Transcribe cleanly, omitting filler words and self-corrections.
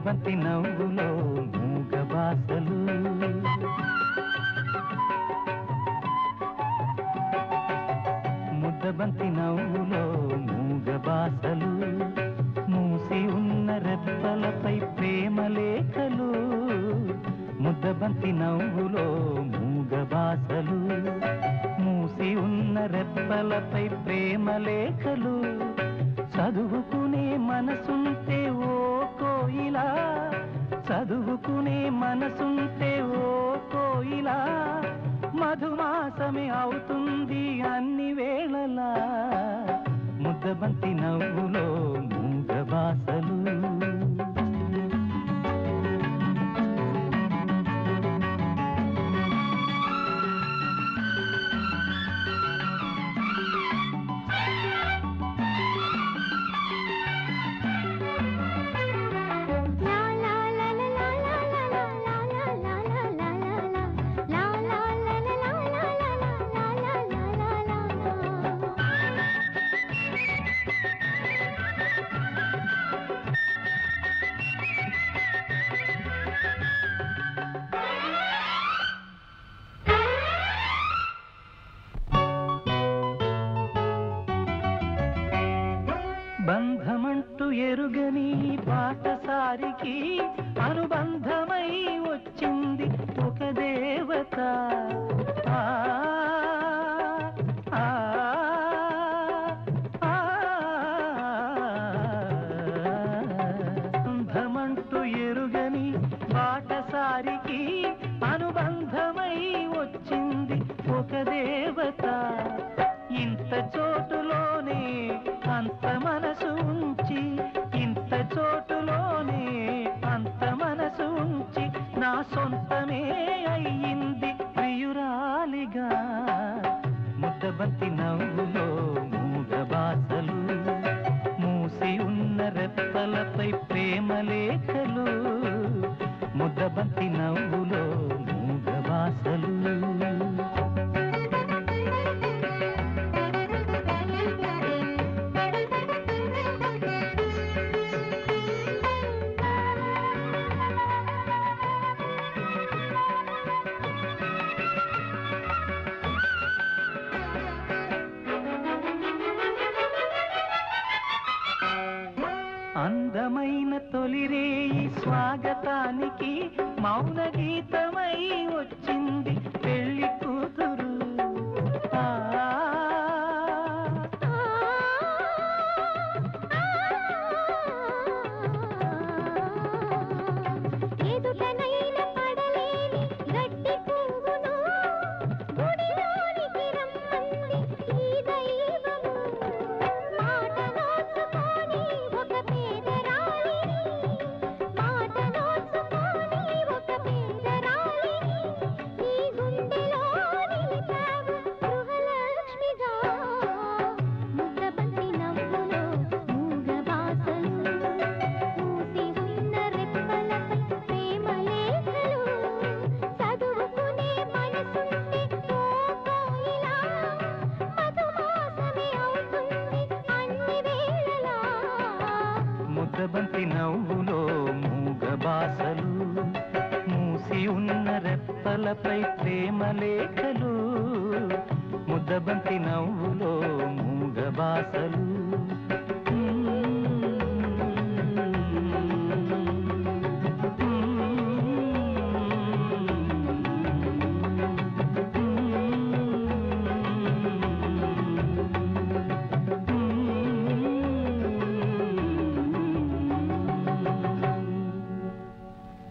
ముద్దబంతి నవ్వులో మూగ బాసలు ముద్దబంతి నవ్వులో మూగ బాసలు మూసి ఉన్న రెప్పలపై ప్రేమ లేఖలు ముద్దబంతి నవ్వులో మూగ బాసలు మూసి ఉన్న రెప్పలపై ప్రేమ లేఖలు చదువుకునే మనసుంటే ఓ కోయిలా చదువుకునే మనసుంటే ఓ కోయిలా మధుమాసమే అవుతుంది అన్ని వేళలా ముద్దబంతి నవ్వులో మూగ బాసలు బంధమంటూ ఎరుగని పాటసారికి అనుబంధమై వచ్చింది ఒక దేవత బంధమంటూ ఎరుగని పాటసారికి అనుబంధమై వచ్చింది ఒక దేవత ఇంత చోటులోనే అంత మనసు ఉంచి ఇంత చోటులోనే అంత మనసు ఉంచి నా సొంతమే అయ్యింది ప్రియురాలిగా ముద్దబంతి నవ్వులో మూగ బాసలు మూసి ఉన్న రెప్పలపై ప్రేమ లేఖలు ముద్దబంతి నవ్వులో మూగ బాసలు అందమైన తొలిరేయి స్వాగతానికి మౌన గీతమై వచ్చింది పెళ్లి కూతురు ముద్దబంతి నవ్వులో మూగ బాసలు మూసి ఉన్న రెప్పలపై ప్రేమ లేఖలు ముద్దబంతి నవ్వులో మూగ బాసలు